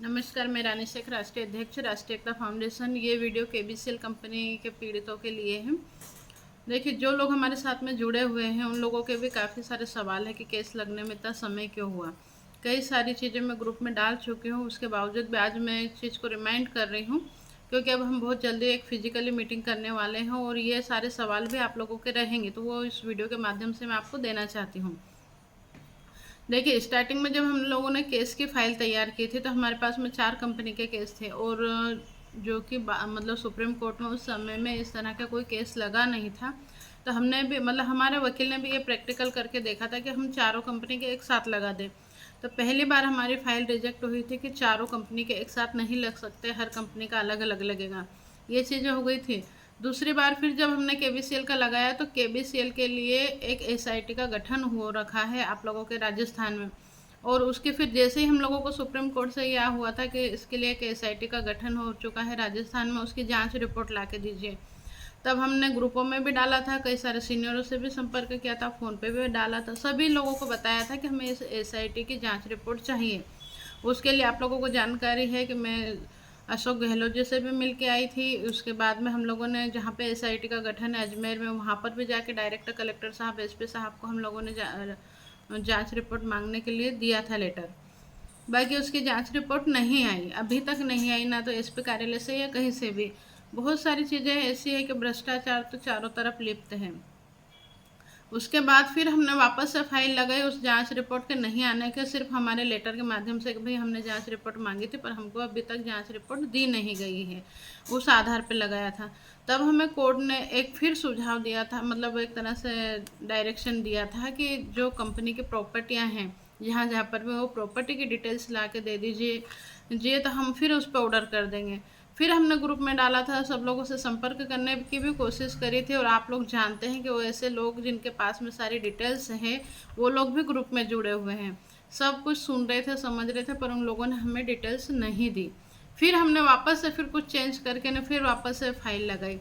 नमस्कार, मैं रानी शेख, राष्ट्रीय अध्यक्ष, राष्ट्रीय एकता फाउंडेशन। ये वीडियो केबीसीएल कंपनी के पीड़ितों के लिए है। देखिए, जो लोग हमारे साथ में जुड़े हुए हैं उन लोगों के भी काफ़ी सारे सवाल है कि केस लगने में इतना समय क्यों हुआ। कई सारी चीज़ें मैं ग्रुप में डाल चुकी हूँ, उसके बावजूद भी आज मैं इस चीज़ को रिमाइंड कर रही हूँ क्योंकि अब हम बहुत जल्दी एक फिजिकली मीटिंग करने वाले हैं और ये सारे सवाल भी आप लोगों के रहेंगे, तो वो इस वीडियो के माध्यम से मैं आपको देना चाहती हूँ। देखिए, स्टार्टिंग में जब हम लोगों ने केस की फाइल तैयार की थी तो हमारे पास में 4 कंपनी के केस थे और जो कि मतलब सुप्रीम कोर्ट में उस समय में इस तरह का कोई केस लगा नहीं था। तो हमने भी मतलब हमारे वकील ने भी ये प्रैक्टिकल करके देखा था कि हम चारों कंपनी के एक साथ लगा दें। तो पहली बार हमारी फाइल रिजेक्ट हुई थी कि चारों कंपनी के एक साथ नहीं लग सकते, हर कंपनी का अलग अलग लगेगा। ये चीज़ें हो गई थी। दूसरी बार फिर जब हमने केबीसीएल का लगाया तो केबीसीएल के लिए एक एसआईटी का गठन हो रखा है आप लोगों के राजस्थान में, और उसके फिर जैसे ही हम लोगों को सुप्रीम कोर्ट से यह हुआ था कि इसके लिए एक एसआईटी का गठन हो चुका है राजस्थान में, उसकी जांच रिपोर्ट ला के दीजिए। तब हमने ग्रुपों में भी डाला था, कई सारे सीनियरों से भी संपर्क किया था, फ़ोन पे भी डाला था, सभी लोगों को बताया था कि हमें इस एसआईटी की जांच रिपोर्ट चाहिए। उसके लिए आप लोगों को जानकारी है कि मैं अशोक गहलोत जी से भी मिल के आई थी। उसके बाद में हम लोगों ने जहाँ पे एसआईटी का गठन है अजमेर में, वहाँ पर भी जाके डायरेक्ट कलेक्टर साहब, एसपी साहब को हम लोगों ने जांच रिपोर्ट मांगने के लिए दिया था लेटर। बाकी उसकी जांच रिपोर्ट नहीं आई, अभी तक नहीं आई, ना तो एसपी कार्यालय से या कहीं से भी। बहुत सारी चीज़ें ऐसी है कि भ्रष्टाचार तो चारों तरफ लिप्त है। उसके बाद फिर हमने वापस से फाइल लगाई उस जांच रिपोर्ट के नहीं आने के, सिर्फ हमारे लेटर के माध्यम से कि भाई हमने जांच रिपोर्ट मांगी थी पर हमको अभी तक जांच रिपोर्ट दी नहीं गई है, उस आधार पे लगाया था। तब हमें कोर्ट ने एक फिर सुझाव दिया था, मतलब एक तरह से डायरेक्शन दिया था कि जो कंपनी की प्रॉपर्टियां हैं जहाँ जहाँ पर भी वो प्रॉपर्टी की डिटेल्स ला के दे दीजिए जी, तो हम फिर उस पर ऑर्डर कर देंगे। फिर हमने ग्रुप में डाला था, सब लोगों से संपर्क करने की भी कोशिश करी थी, और आप लोग जानते हैं कि वो ऐसे लोग जिनके पास में सारी डिटेल्स हैं वो लोग भी ग्रुप में जुड़े हुए हैं। सब कुछ सुन रहे थे, समझ रहे थे, पर उन लोगों ने हमें डिटेल्स नहीं दी। फिर हमने वापस से फिर कुछ चेंज करके ने फिर वापस से फाइल लगाई।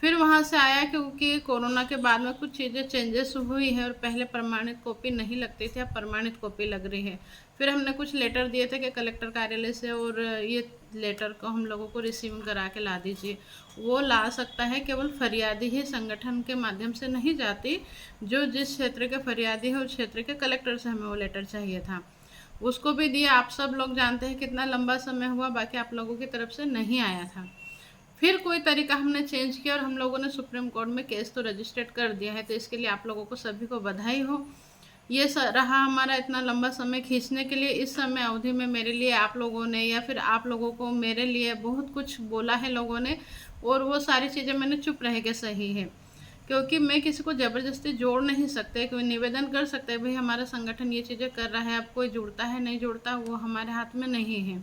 फिर वहाँ से आया क्योंकि कोरोना के बाद में कुछ चीज़ें चेंजेस हुई है और पहले प्रमाणित कॉपी नहीं लगती थी, अब प्रमाणित कॉपी लग रही है। फिर हमने कुछ लेटर दिए थे कि कलेक्टर कार्यालय से, और ये लेटर को हम लोगों को रिसीव करा के ला दीजिए। वो ला सकता है, केवल फरियादी ही संगठन के माध्यम से नहीं जाती। जो जिस क्षेत्र के फरियादी है उस क्षेत्र के कलेक्टर से हमें वो लेटर चाहिए था, उसको भी दिया। आप सब लोग जानते हैं कितना लंबा समय हुआ, बाकी आप लोगों की तरफ से नहीं आया था। फिर कोई तरीका हमने चेंज किया और हम लोगों ने सुप्रीम कोर्ट में केस तो रजिस्टर्ड कर दिया है, तो इसके लिए आप लोगों को सभी को बधाई हो। ये रहा हमारा इतना लंबा समय खींचने के लिए। इस समय अवधि में मेरे लिए आप लोगों ने या फिर आप लोगों को मेरे लिए बहुत कुछ बोला है लोगों ने, और वो सारी चीज़ें मैंने चुप रह के सही है, क्योंकि मैं किसी को ज़बरदस्ती जोड़ नहीं सकते। कोई निवेदन कर सकते हैं भाई हमारा संगठन ये चीज़ें कर रहा है, अब कोई जुड़ता है नहीं जुड़ता वो हमारे हाथ में नहीं है।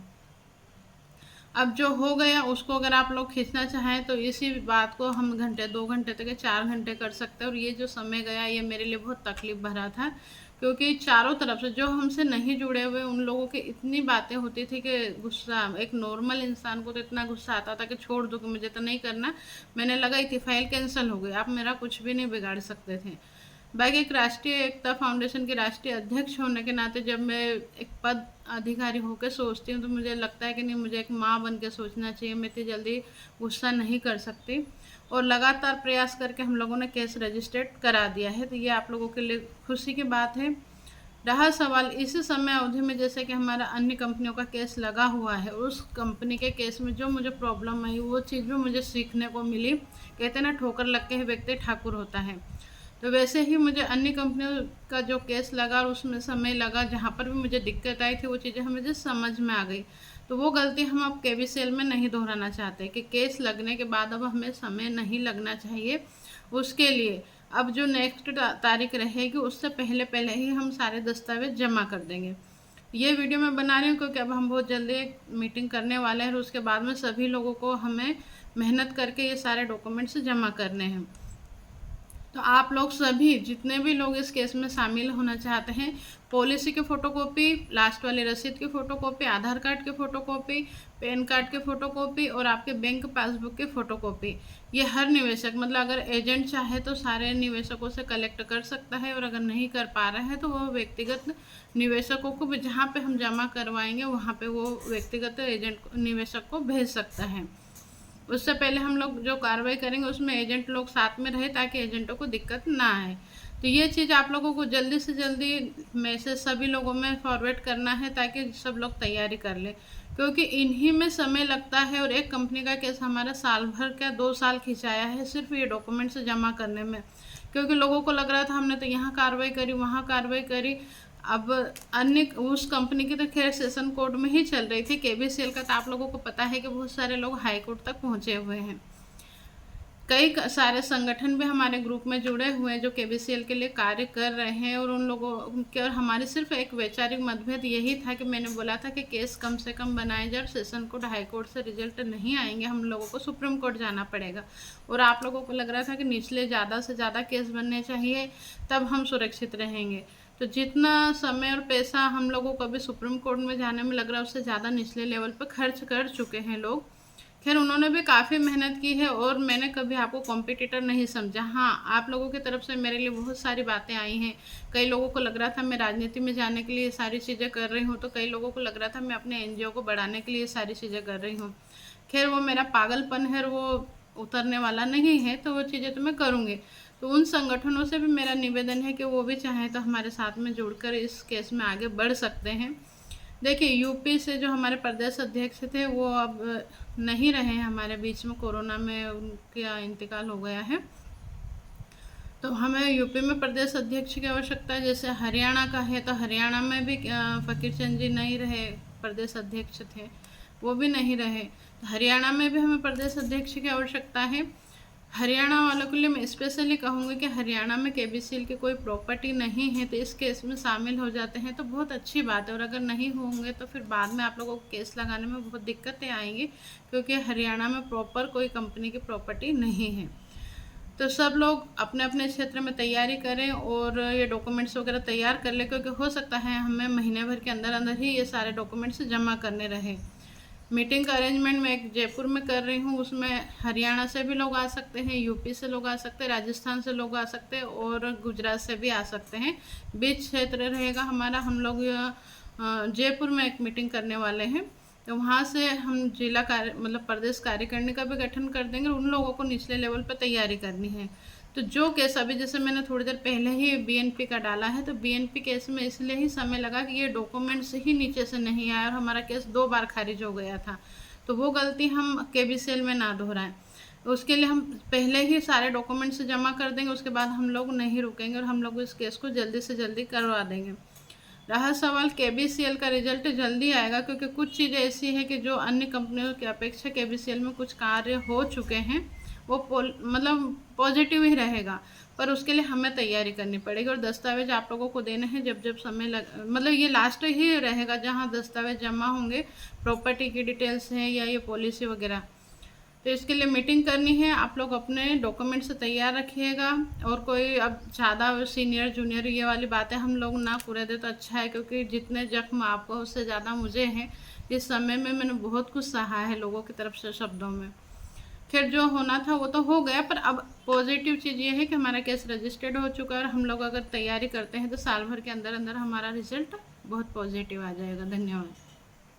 अब जो हो गया उसको अगर आप लोग खींचना चाहें तो इसी बात को हम घंटे 2 घंटे तक 4 घंटे कर सकते हैं। और ये जो समय गया ये मेरे लिए बहुत तकलीफ भरा था, क्योंकि चारों तरफ से जो हमसे नहीं जुड़े हुए उन लोगों की इतनी बातें होती थी कि गुस्सा, एक नॉर्मल इंसान को तो इतना गुस्सा आता था कि छोड़ दो, कि मुझे तो नहीं करना। मैंने लगाई थी, फाइल कैंसिल हो गई, आप मेरा कुछ भी नहीं बिगाड़ सकते थे। बाकी एक राष्ट्रीय एकता फाउंडेशन के राष्ट्रीय अध्यक्ष होने के नाते जब मैं एक पद अधिकारी होकर सोचती हूँ तो मुझे लगता है कि नहीं, मुझे एक माँ बन के सोचना चाहिए। मैं इतनी जल्दी गुस्सा नहीं कर सकती, और लगातार प्रयास करके हम लोगों ने केस रजिस्टर्ड करा दिया है, तो ये आप लोगों के लिए खुशी की बात है। रहा सवाल इसी समय अवधि में, जैसे कि हमारा अन्य कंपनियों का केस लगा हुआ है, उस कंपनी के केस में जो मुझे प्रॉब्लम आई वो चीज़ भी मुझे सीखने को मिली। कहते ना, ठोकर लग के ही व्यक्ति ठाकुर होता है। तो वैसे ही मुझे अन्य कंपनियों का जो केस लगा और उसमें समय लगा, जहाँ पर भी मुझे दिक्कत आई थी वो चीज़ें मुझे समझ में आ गई। तो वो गलती हम अब केबीसीएल में नहीं दोहराना चाहते कि केस लगने के बाद अब हमें समय नहीं लगना चाहिए। उसके लिए अब जो नेक्स्ट तारीख रहेगी उससे पहले पहले ही हम सारे दस्तावेज जमा कर देंगे। ये वीडियो मैं बना रही हूँ क्योंकि अब हम बहुत जल्दी एक मीटिंग करने वाले हैं और उसके बाद में सभी लोगों को हमें मेहनत करके ये सारे डॉक्यूमेंट्स जमा करने हैं। तो आप लोग सभी जितने भी लोग इस केस में शामिल होना चाहते हैं, पॉलिसी की फ़ोटोकॉपी, लास्ट वाली रसीद की फ़ोटोकॉपी, आधार कार्ड की फ़ोटोकॉपी, पैन कार्ड की फ़ोटोकॉपी और आपके बैंक पासबुक की फ़ोटोकॉपी, ये हर निवेशक मतलब अगर एजेंट चाहे तो सारे निवेशकों से कलेक्ट कर सकता है, और अगर नहीं कर पा रहा है तो वो व्यक्तिगत निवेशकों को भी जहाँ पे हम जमा करवाएंगे वहाँ पे वो व्यक्तिगत एजेंट निवेशक को भेज सकता है। उससे पहले हम लोग जो कार्रवाई करेंगे उसमें एजेंट लोग साथ में रहे ताकि एजेंटों को दिक्कत ना आए। तो ये चीज़ आप लोगों को जल्दी से जल्दी मैसेज सभी लोगों में फॉरवर्ड करना है ताकि सब लोग तैयारी कर लें, क्योंकि इन्हीं में समय लगता है। और एक कंपनी का केस हमारा साल भर का 2 साल खिंचाया है सिर्फ ये डॉक्यूमेंट्स जमा करने में, क्योंकि लोगों को लग रहा था हमने तो यहाँ कार्रवाई करी वहाँ कार्रवाई करी। अब अन्य उस कंपनी की तो खैर सेशन कोर्ट में ही चल रही थी, केबीसीएल का तो आप लोगों को पता है कि बहुत सारे लोग हाई कोर्ट तक पहुँचे हुए हैं। कई सारे संगठन भी हमारे ग्रुप में जुड़े हुए हैं जो केबीसीएल के लिए कार्य कर रहे हैं, और उन लोगों के और हमारे सिर्फ एक वैचारिक मतभेद यही था कि मैंने बोला था कि केस कम से कम बनाए जाए, सेशन कोर्ट हाई कोर्ट से रिजल्ट नहीं आएंगे, हम लोगों को सुप्रीम कोर्ट जाना पड़ेगा। और आप लोगों को लग रहा था कि निचले ज़्यादा से ज़्यादा केस बनने चाहिए तब हम सुरक्षित रहेंगे। तो जितना समय और पैसा हम लोगों को अभी सुप्रीम कोर्ट में जाने में लग रहा है उससे ज़्यादा निचले लेवल पर खर्च कर चुके हैं लोग। खैर उन्होंने भी काफ़ी मेहनत की है और मैंने कभी आपको कॉम्पिटिटर नहीं समझा। हाँ, आप लोगों की तरफ से मेरे लिए बहुत सारी बातें आई हैं। कई लोगों को लग रहा था मैं राजनीति में जाने के लिए ये सारी चीज़ें कर रही हूँ, तो कई लोगों को लग रहा था मैं अपने एनजीओ को बढ़ाने के लिए ये सारी चीज़ें कर रही हूँ। खैर वो मेरा पागलपन है, वो उतरने वाला नहीं है, तो वो चीज़ें तो मैं करूँगी। तो उन संगठनों से भी मेरा निवेदन है कि वो भी चाहें तो हमारे साथ में जुड़कर इस केस में आगे बढ़ सकते हैं। देखिए यूपी से जो हमारे प्रदेश अध्यक्ष थे वो अब नहीं रहे हैं हमारे बीच में, कोरोना में उनका इंतकाल हो गया है। तो हमें यूपी में प्रदेश अध्यक्ष की आवश्यकता है। जैसे हरियाणा का है तो हरियाणा में भी फ़कीर चंद जी नहीं रहे, प्रदेश अध्यक्ष थे, वो भी नहीं रहे। तो हरियाणा में भी हमें प्रदेश अध्यक्ष की आवश्यकता है। हरियाणा वालों के लिए मैं स्पेशली कहूँगी कि हरियाणा में केबीसीएल की कोई प्रॉपर्टी नहीं है तो इस केस में शामिल हो जाते हैं तो बहुत अच्छी बात है, और अगर नहीं होंगे तो फिर बाद में आप लोगों को केस लगाने में बहुत दिक्कतें आएंगी, क्योंकि हरियाणा में प्रॉपर कोई कंपनी की प्रॉपर्टी नहीं है। तो सब लोग अपने अपने क्षेत्र में तैयारी करें और ये डॉक्यूमेंट्स वगैरह तैयार कर लें, क्योंकि हो सकता है हमें महीने भर के अंदर अंदर ही ये सारे डॉक्यूमेंट्स जमा करने रहे। मीटिंग का अरेंजमेंट मैं एक जयपुर में कर रही हूँ, उसमें हरियाणा से भी लोग आ सकते हैं, यूपी से लोग आ सकते हैं, राजस्थान से लोग आ सकते हैं और गुजरात से भी आ सकते हैं। बीच क्षेत्र रहेगा हमारा। हम लोग जयपुर में एक मीटिंग करने वाले हैं, तो वहाँ से हम जिला कार्य मतलब प्रदेश कार्यकारिणी का भी गठन कर देंगे। उन लोगों को निचले लेवल पर तैयारी करनी है। तो जो केस अभी जैसे मैंने थोड़ी देर पहले ही बीएनपी का डाला है, तो बीएनपी केस में इसलिए ही समय लगा कि ये डॉक्यूमेंट्स ही नीचे से नहीं आया और हमारा केस 2 बार खारिज हो गया था। तो वो गलती हम केबीसीएल में ना दोहराएं। उसके लिए हम पहले ही सारे डॉक्यूमेंट्स जमा कर देंगे, उसके बाद हम लोग नहीं रुकेंगे और हम लोग इस केस को जल्दी से जल्दी करवा देंगे। रहा सवाल केबीसीएल का रिजल्ट जल्दी आएगा, क्योंकि कुछ चीज़ें ऐसी है कि जो अन्य कंपनियों की अपेक्षा केबीसीएल में कुछ कार्य हो चुके हैं, वो मतलब पॉजिटिव ही रहेगा, पर उसके लिए हमें तैयारी करनी पड़ेगी और दस्तावेज आप लोगों को देने हैं जब जब समय मतलब ये लास्ट ही रहेगा जहाँ दस्तावेज जमा होंगे, प्रॉपर्टी की डिटेल्स हैं या ये पॉलिसी वगैरह। तो इसके लिए मीटिंग करनी है, आप लोग अपने डॉक्यूमेंट्स तैयार रखिएगा। और कोई अब ज़्यादा सीनियर जूनियर ये वाली बातें हम लोग ना पूरे दे तो अच्छा है, क्योंकि जितने जख्म आपको उससे ज़्यादा मुझे हैं। इस समय में मैंने बहुत कुछ सहा है लोगों की तरफ से शब्दों में। खैर जो होना था वो तो हो गया, पर अब पॉजिटिव चीज़ ये है कि हमारा केस रजिस्टर्ड हो चुका है और हम लोग अगर तैयारी करते हैं तो साल भर के अंदर अंदर हमारा रिजल्ट बहुत पॉजिटिव आ जाएगा। धन्यवाद।